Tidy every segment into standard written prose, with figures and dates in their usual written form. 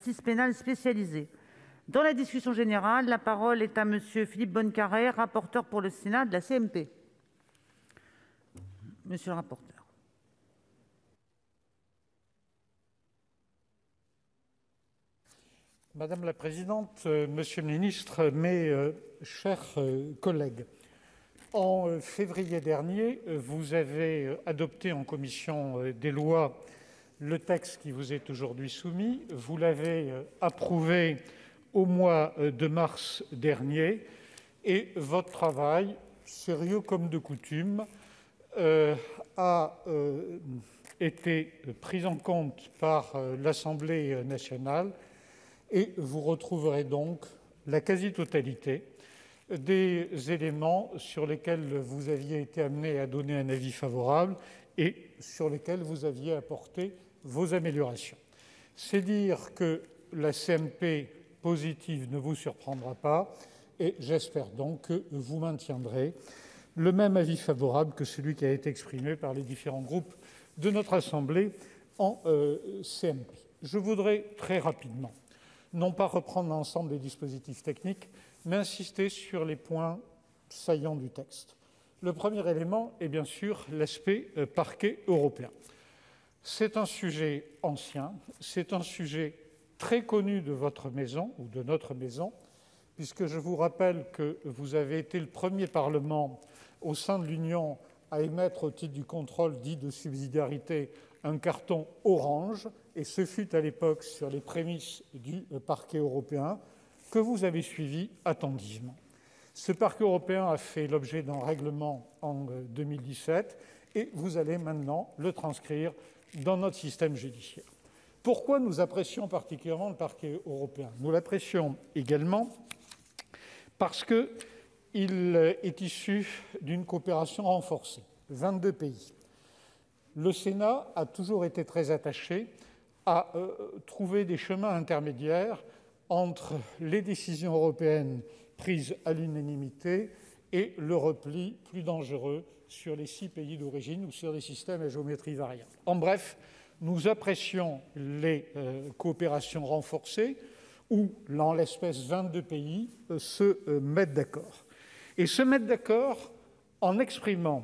justice pénale spécialisée. Dans la discussion générale, la parole est à Monsieur Philippe Bonnecarrère, rapporteur pour le Sénat de la CMP. Monsieur le rapporteur. Madame la Présidente, Monsieur le Ministre, mes chers collègues, en février dernier, vous avez adopté en commission des lois le texte qui vous est aujourd'hui soumis. Vous l'avez approuvé au mois de mars dernier et votre travail, sérieux comme de coutume, a été pris en compte par l'Assemblée nationale et vous retrouverez donc la quasi-totalité des éléments sur lesquels vous aviez été amené à donner un avis favorable et sur lesquels vous aviez apporté vos améliorations. C'est dire que la CMP positive ne vous surprendra pas et j'espère donc que vous maintiendrez le même avis favorable que celui qui a été exprimé par les différents groupes de notre Assemblée en CMP. Je voudrais très rapidement, non pas reprendre l'ensemble des dispositifs techniques, mais insister sur les points saillants du texte. Le premier élément est bien sûr l'aspect parquet européen. C'est un sujet ancien, c'est un sujet très connu de votre maison ou de notre maison, puisque je vous rappelle que vous avez été le premier Parlement au sein de l'Union à émettre au titre du contrôle dit de subsidiarité un carton orange, et ce fut à l'époque sur les prémices du parquet européen que vous avez suivi attentivement. Ce parquet européen a fait l'objet d'un règlement en 2017 et vous allez maintenant le transcrire dans notre système judiciaire. Pourquoi nous apprécions particulièrement le parquet européen? Nous l'apprécions également parce qu'il est issu d'une coopération renforcée, 22 pays. Le Sénat a toujours été très attaché à trouver des chemins intermédiaires entre les décisions européennes prises à l'unanimité et le repli plus dangereux sur les 6 pays d'origine ou sur les systèmes à géométrie variable. En bref, nous apprécions les coopérations renforcées où, en l'espèce, 22 pays se mettent d'accord. Et se mettent d'accord en exprimant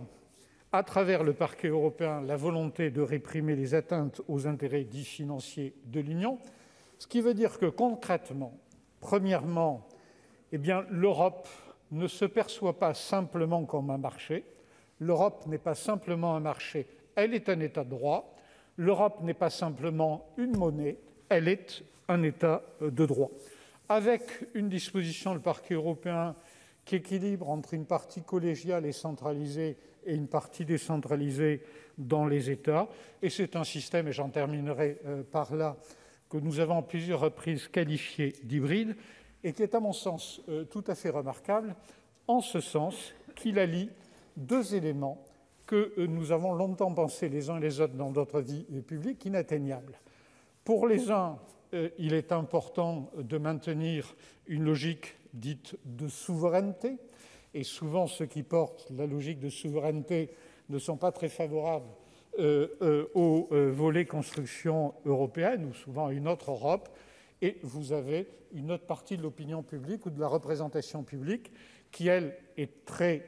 à travers le parquet européen la volonté de réprimer les atteintes aux intérêts dits financiers de l'Union, ce qui veut dire que concrètement, premièrement, l'Europe ne se perçoit pas simplement comme un marché. L'Europe n'est pas simplement un marché, elle est un État de droit. L'Europe n'est pas simplement une monnaie, elle est un État de droit. Avec une disposition, le parquet européen, qui équilibre entre une partie collégiale et centralisée et une partie décentralisée dans les États. Et c'est un système, et j'en terminerai par là, que nous avons à plusieurs reprises qualifié d'hybride et qui est, à mon sens, tout à fait remarquable, en ce sens qu'il allie 2 éléments que nous avons longtemps pensé les uns et les autres dans notre vie publique inatteignables. Pour les uns, il est important de maintenir une logique dite de souveraineté, et souvent ceux qui portent la logique de souveraineté ne sont pas très favorables au volet construction européenne, ou souvent à une autre Europe, et vous avez une autre partie de l'opinion publique ou de la représentation publique qui, elle, est très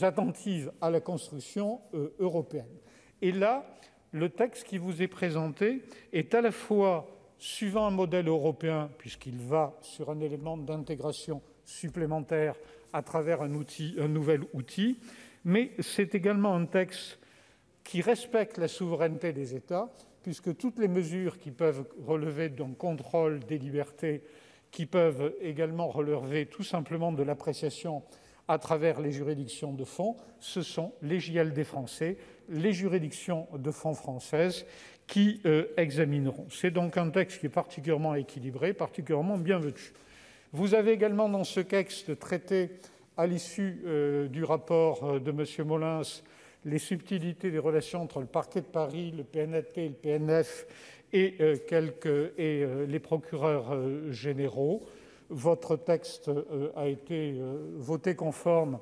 attentive à la construction européenne. Et là, le texte qui vous est présenté est à la fois suivant un modèle européen, puisqu'il va sur un élément d'intégration supplémentaire à travers un nouvel outil, mais c'est également un texte qui respecte la souveraineté des États, puisque toutes les mesures qui peuvent relever d'un contrôle des libertés, qui peuvent également relever tout simplement de l'appréciation à travers les juridictions de fond, ce sont les JLD français, les juridictions de fond françaises qui examineront. C'est donc un texte qui est particulièrement équilibré, particulièrement bienvenu. Vous avez également dans ce texte traité, à l'issue du rapport de M. Molins, les subtilités des relations entre le parquet de Paris, le PNLP, le PNF et les procureurs généraux. Votre texte a été voté conforme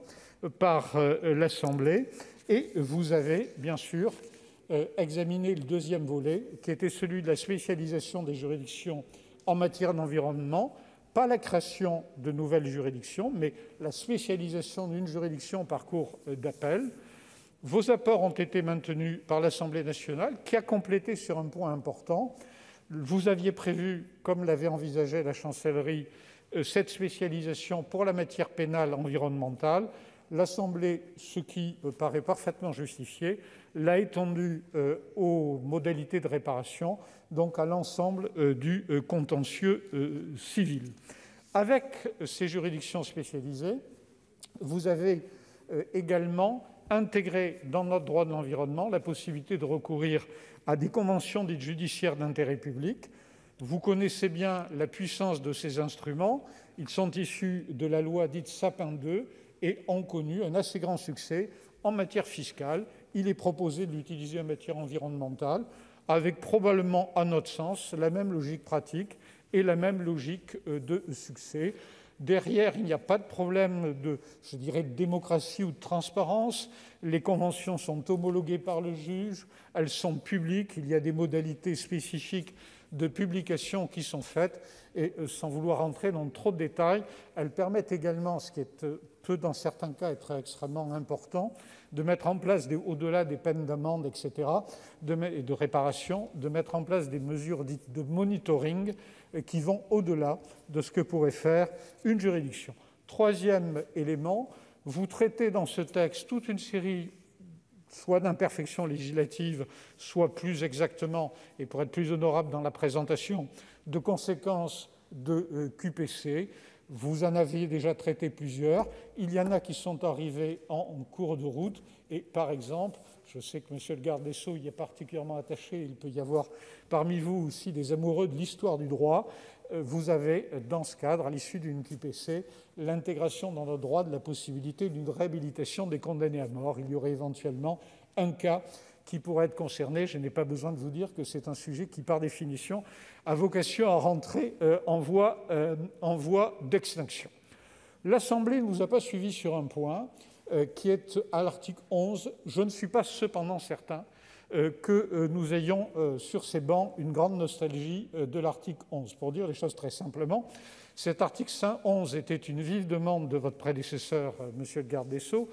par l'Assemblée et vous avez, bien sûr, examiné le 2e volet, qui était celui de la spécialisation des juridictions en matière d'environnement, pas la création de nouvelles juridictions, mais la spécialisation d'une juridiction par cour d'appel. Vos apports ont été maintenus par l'Assemblée nationale, qui a complété sur un point important. Vous aviez prévu, comme l'avait envisagé la Chancellerie, cette spécialisation pour la matière pénale environnementale. L'Assemblée, ce qui paraît parfaitement justifié, l'a étendue aux modalités de réparation, donc à l'ensemble du contentieux civil. Avec ces juridictions spécialisées, vous avez également intégré dans notre droit de l'environnement la possibilité de recourir à des conventions dites judiciaires d'intérêt public. Vous connaissez bien la puissance de ces instruments. Ils sont issus de la loi dite Sapin II et ont connu un assez grand succès en matière fiscale. Il est proposé de l'utiliser en matière environnementale avec probablement, à notre sens, la même logique pratique et la même logique de succès. Derrière, il n'y a pas de problème de démocratie ou de transparence. Les conventions sont homologuées par le juge, elles sont publiques, il y a des modalités spécifiques de publication qui sont faites et, sans vouloir entrer dans trop de détails, elles permettent également, ce qui peut dans certains cas être extrêmement important, de mettre en place, au-delà des peines d'amende, etc., et de réparation, de mettre en place des mesures dites de monitoring qui vont au-delà de ce que pourrait faire une juridiction. Troisième élément, vous traitez dans ce texte toute une série soit d'imperfections législatives, soit plus exactement, et pour être plus honorable dans la présentation, de conséquences de QPC. Vous en aviez déjà traité plusieurs. Il y en a qui sont arrivés en cours de route. Et par exemple, je sais que M. le garde des Sceaux y est particulièrement attaché. Il peut y avoir parmi vous aussi des amoureux de l'histoire du droit. Vous avez, dans ce cadre, à l'issue d'une QPC, l'intégration dans notre droit de la possibilité d'une réhabilitation des condamnés à mort. Il y aurait éventuellement un cas qui pourrait être concerné. Je n'ai pas besoin de vous dire que c'est un sujet qui, par définition, a vocation à rentrer en voie d'extinction. L'Assemblée ne nous a pas suivis sur un point qui est à l'article 11. Je ne suis pas cependant certain que nous ayons sur ces bancs une grande nostalgie de l'article 11. Pour dire les choses très simplement, cet article 11 était une vive demande de votre prédécesseur, monsieur le garde des Sceaux,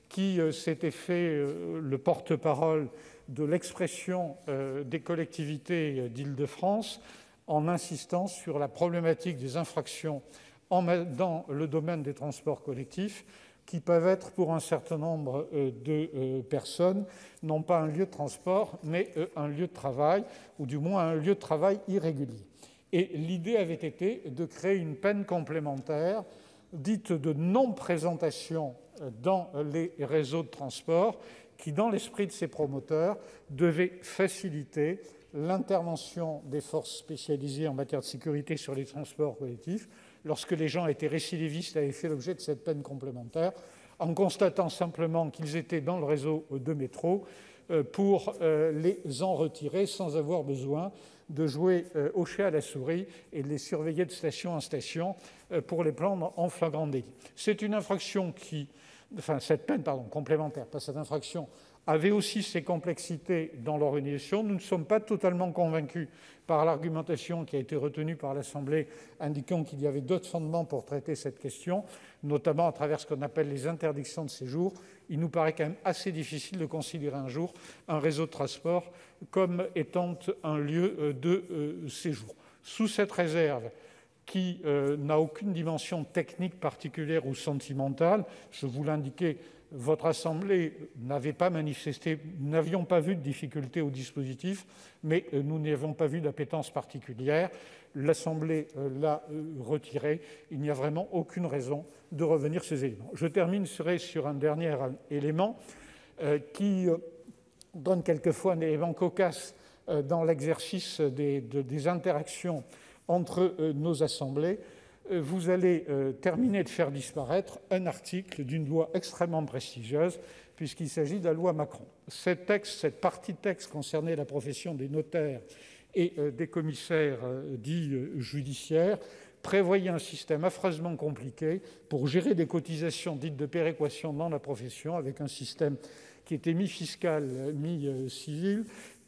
qui s'était fait le porte-parole de l'expression des collectivités d'Île-de-France en insistant sur la problématique des infractions dans le domaine des transports collectifs, qui peuvent être pour un certain nombre de personnes, non pas un lieu de transport, mais un lieu de travail, ou du moins un lieu de travail irrégulier. Et l'idée avait été de créer une peine complémentaire, dite de non-présentation dans les réseaux de transport, qui, dans l'esprit de ses promoteurs, devait faciliter l'intervention des forces spécialisées en matière de sécurité sur les transports collectifs, lorsque les gens étaient récidivistes, avaient fait l'objet de cette peine complémentaire, en constatant simplement qu'ils étaient dans le réseau de métro pour les en retirer sans avoir besoin de jouer au chat à la souris et de les surveiller de station en station pour les prendre en flagrant délit. C'est une infraction cette peine complémentaire, pas cette infraction, avait aussi ses complexités dans l'organisation. Nous ne sommes pas totalement convaincus par l'argumentation qui a été retenue par l'Assemblée, indiquant qu'il y avait d'autres fondements pour traiter cette question, notamment à travers ce qu'on appelle les interdictions de séjour. Il nous paraît quand même assez difficile de considérer un jour un réseau de transport comme étant un lieu de séjour. Sous cette réserve, qui n'a aucune dimension technique particulière ou sentimentale, je vous l'indiquais, votre Assemblée n'avait pas manifesté, nous n'avions pas vu de difficulté au dispositif, mais nous n'avons pas vu d'appétence particulière. L'Assemblée l'a retiré. Il n'y a vraiment aucune raison de revenir sur ces éléments. Je terminerai sur un dernier élément qui donne quelquefois un élément cocasse dans l'exercice des interactions entre nos assemblées. Vous allez terminer de faire disparaître un article d'une loi extrêmement prestigieuse, puisqu'il s'agit de la loi Macron. Cette partie de texte concernait la profession des notaires et des commissaires dits judiciaires, prévoyait un système affreusement compliqué pour gérer des cotisations dites de péréquation dans la profession, avec un système qui était mi-fiscal, mi-civil,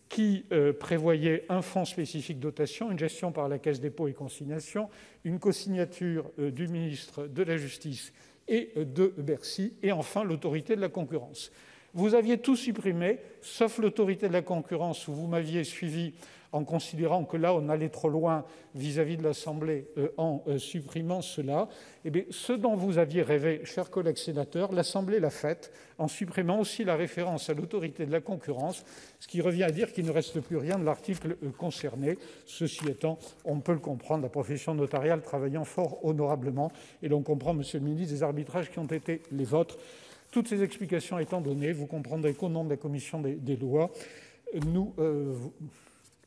qui prévoyait un fonds spécifique dotation, une gestion par la Caisse dépôt et consignation, une cosignature du ministre de la Justice et de Bercy, et enfin l'autorité de la concurrence. Vous aviez tout supprimé, sauf l'autorité de la concurrence, où vous m'aviez suivi en considérant que là, on allait trop loin vis-à-vis de l'Assemblée en supprimant cela. Eh bien, ce dont vous aviez rêvé, chers collègues sénateurs, l'Assemblée l'a fait en supprimant aussi la référence à l'autorité de la concurrence, ce qui revient à dire qu'il ne reste plus rien de l'article concerné. Ceci étant, on peut le comprendre, la profession notariale travaillant fort honorablement, et l'on comprend, Monsieur le ministre, des arbitrages qui ont été les vôtres. Toutes ces explications étant données, vous comprendrez qu'au nom de la commission des lois, nous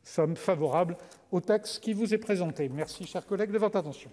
sommes favorables au texte qui vous est présenté. Merci, chers collègues, de votre attention.